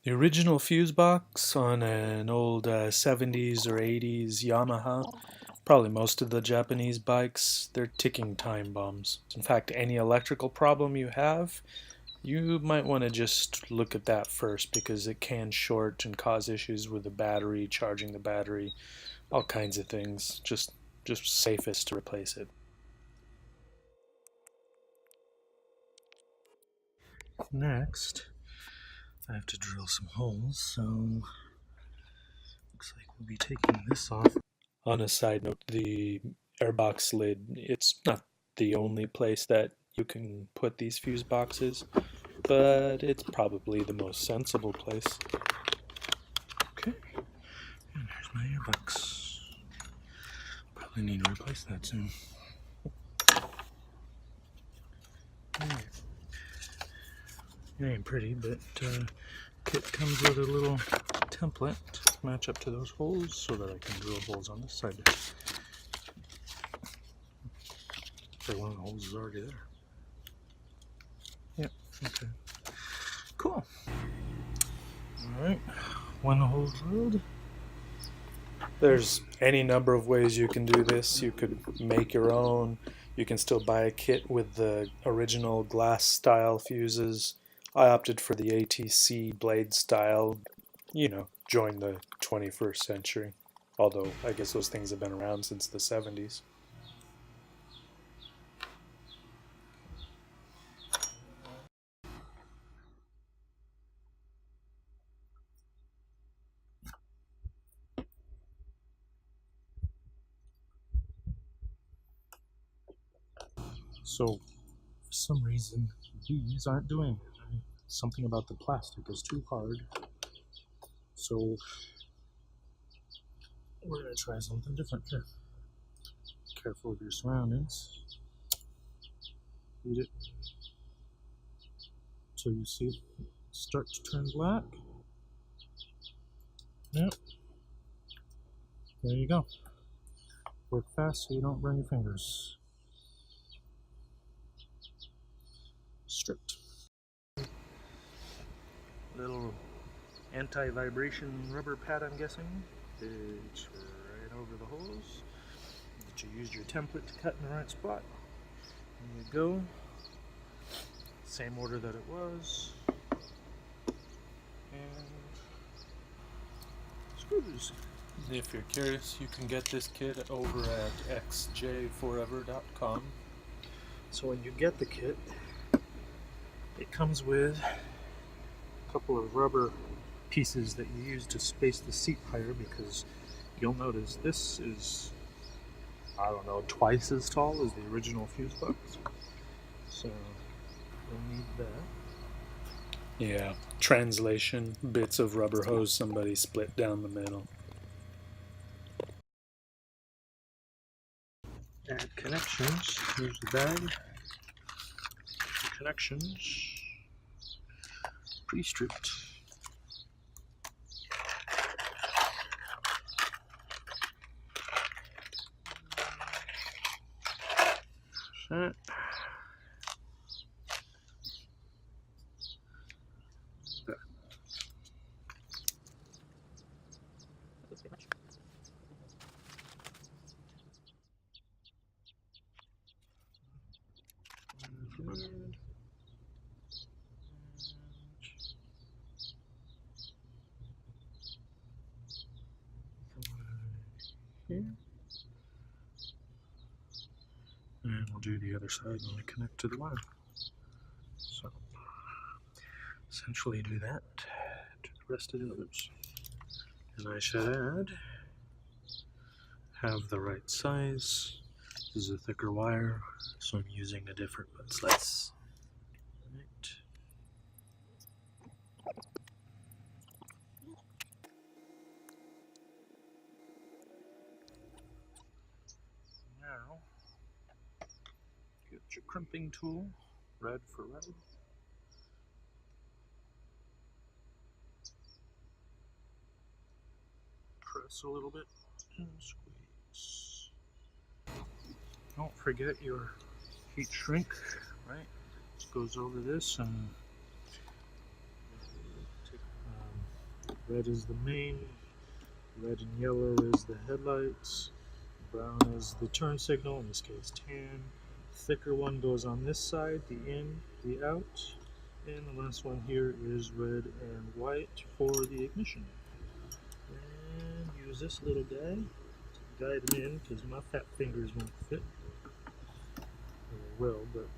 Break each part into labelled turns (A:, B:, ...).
A: The original fuse box on an old 70s or 80s Yamaha, probably most of the Japanese bikes, they're ticking time bombs. In fact, any electrical problem you have, you might want to just look at that first because it can short and cause issues with the battery, charging the battery, all kinds of things. Just safest to replace it. Next, I have to drill some holes, so looks like we'll be taking this off. On a side note, the airbox lid, it's not the only place that you can put these fuse boxes, but it's probably the most sensible place. Okay, and there's my airbox. Probably need to replace that soon. Alright. It ain't pretty, but kit comes with a little template to match up to those holes so that I can drill holes on this side. So one of the holes is already there. Yep, okay. Cool. Alright, one hole drilled. There's any number of ways you can do this. You could make your own. You can still buy a kit with the original glass style fuses. I opted for the ATC blade style. You know, join the 21st century. Although, I guess those things have been around since the 70s. So, for some reason, these aren't doing it. Something about the plastic is too hard. So, we're going to try something different here. Careful of your surroundings. Heat it so you see it start to turn black. Yep. There you go. Work fast so you don't burn your fingers. Stripped. Little anti-vibration rubber pad, I'm guessing. It's right over the holes. That you used your template to cut in the right spot. There you go. Same order that it was. And screws. If you're curious, you can get this kit over at XJ750 So when you get the kit, it comes with a couple of rubber pieces that you use to space the seat higher, because you'll notice this is, I don't know, twice as tall as the original fuse box. So you'll need that. Yeah, translation, bits of rubber hose somebody split down the middle. Add connections. Here's the bag. Connections. Pre-stripped. That. That's pretty much. Here. And we'll do the other side when we connect to the wire. So, essentially do that to the rest of the others. And I should add, have the right size. This is a thicker wire, so I'm using a different one. It's less. Right. Now, get your crimping tool, red for red. Press a little bit and squeeze. Don't forget your heat shrink, right? This goes over this and take Red is the main, red and yellow is the headlights, brown is the turn signal, in this case tan. Thicker one goes on this side, the in, the out, and the last one here is red and white for the ignition. And use this little guy to guide them in because my fat fingers won't fit. They will, but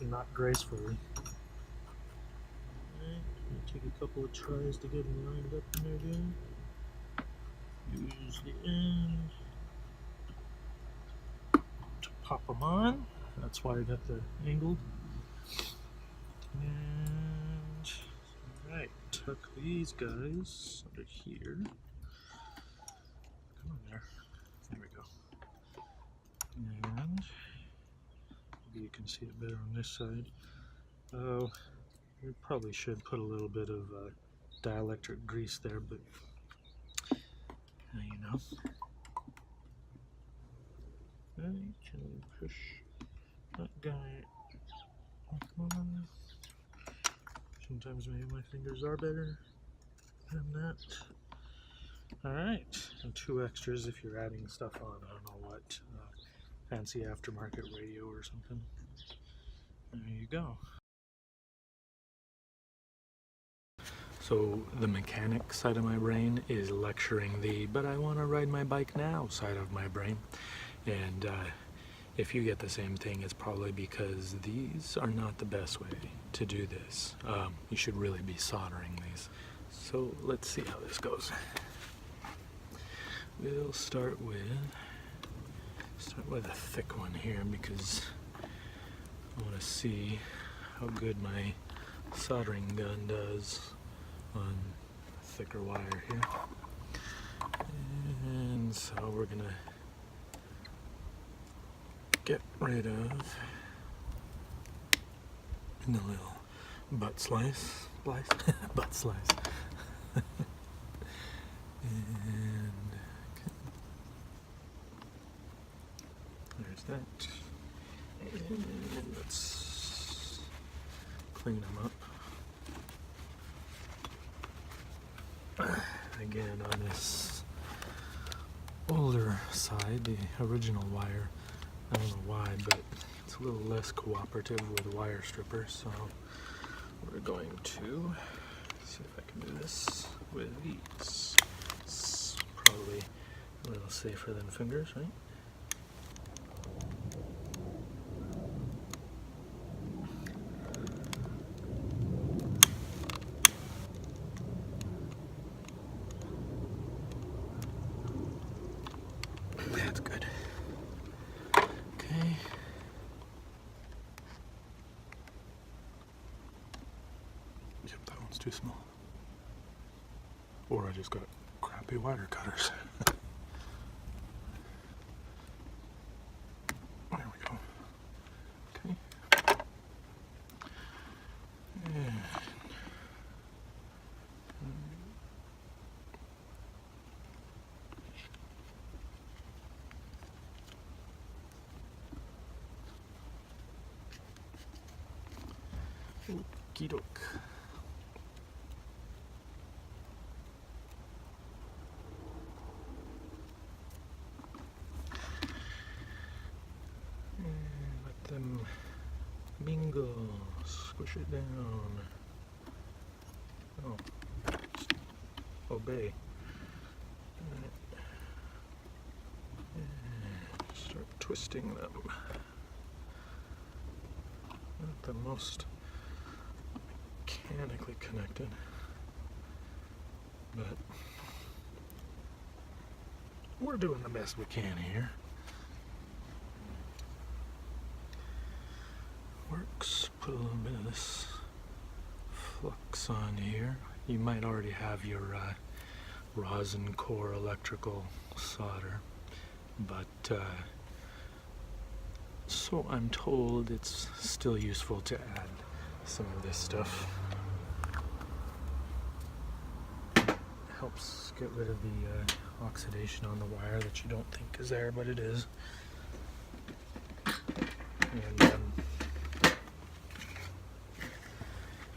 A: not gracefully. Alright, take a couple of tries to get them lined up in there again. Use the end to pop them on. That's why I got the angled. And alright, tuck these guys under here. Come on there. There we go. And maybe you can see it better on this side. Oh, you probably should put a little bit of dielectric grease there, but you know. Right, and push that guy on. Sometimes maybe my fingers are better than that. Alright, and 2 extras if you're adding stuff on, I don't know what, fancy aftermarket radio or something. There you go. So the mechanic side of my brain is lecturing the "but I want to ride my bike now" side of my brain. And if you get the same thing, it's probably because these are not the best way to do this. You should really be soldering these. So let's see how this goes. We'll start with a thick one here because I want to see how good my soldering gun does on thicker wire here. And so we're gonna get rid of the little butt slice, butt slice. And there's that. And let's clean them up. Again, on this older side, the original wire, I don't know why, but it's a little less cooperative with wire strippers, so we're going to see if I can do this with these. It's probably a little safer than fingers, right? That's good. Okay. Yep, that one's too small. Or I just got crappy wire cutters. There we go. Okay. And okey doke. And let them mingle, squish it down. Oh, just obey. And start twisting them. Not the most mechanically connected, but we're doing the best we can here. Works. Put a little bit of this flux on here. You might already have your rosin core electrical solder, but so I'm told it's still useful to add some of this stuff. Helps get rid of the oxidation on the wire that you don't think is there, but it is. And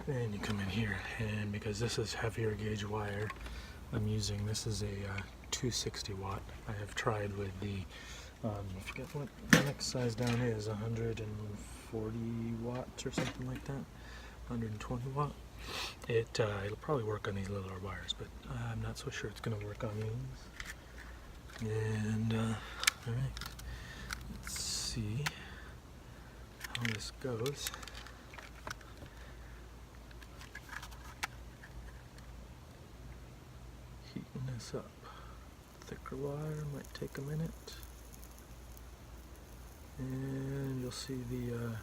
A: then you come in here, and because this is heavier gauge wire, I'm using, this is a 260 watt. I have tried with the, I forget what the next size down is, 140 watts or something like that, 120 watt. It'll probably work on these littler wires, but I'm not so sure it's going to work on these. And, alright, let's see how this goes. Heating this up. Thicker wire might take a minute. And you'll see the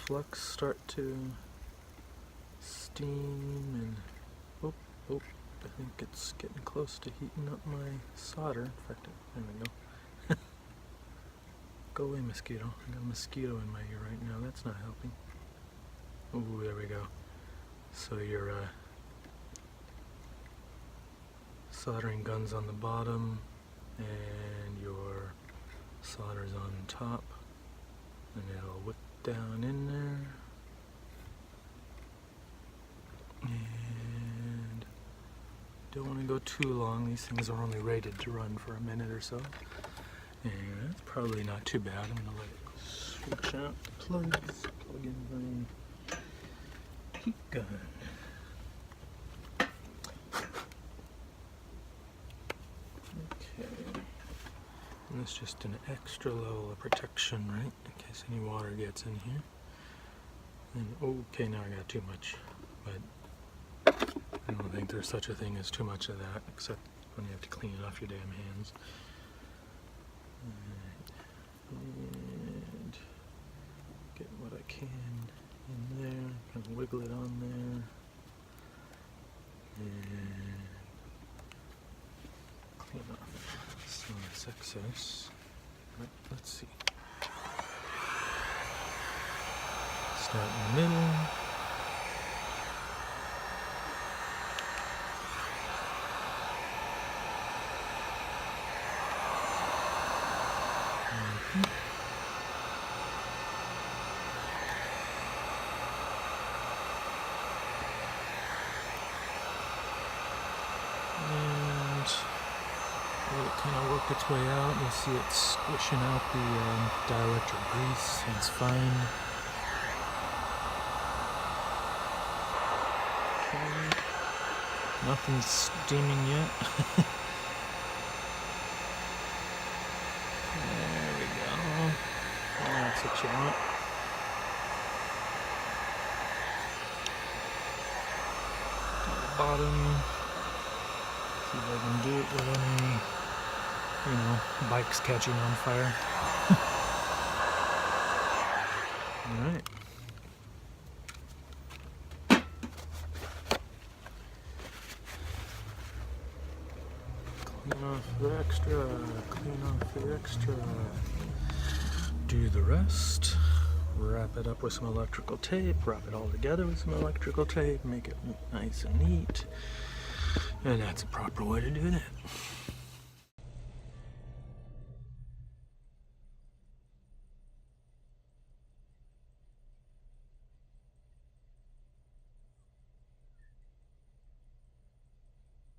A: flux start to steam and I think it's getting close to heating up my solder. In fact, there we go. Go away, mosquito. I got a mosquito in my ear right now. That's not helping. Ooh, there we go. So your soldering gun's on the bottom and your solder's on top, and it'll wick down in there. And don't want to go too long. These things are only rated to run for a minute or so. And that's probably not too bad. I'm going to let it switch out the plugs, plug in my heat gun. Okay. And that's just an extra level of protection, right? In case any water gets in here. And okay, now I got too much. But I don't think there's such a thing as too much of that, except when you have to clean it off your damn hands. And get what I can in there, kind of wiggle it on there, and clean off some of this excess. Right, let's see. Start in the middle. Let it kind of work its way out. You'll see it squishing out the dielectric grease. It's fine. Okay. Nothing's steaming yet. There we go. That's what you want. To the bottom. See if I can do it with any, bikes catching on fire. Alright. Clean off the extra, clean off the extra. Do the rest. Wrap it up with some electrical tape, wrap it all together with some electrical tape, make it nice and neat. And that's a proper way to do that.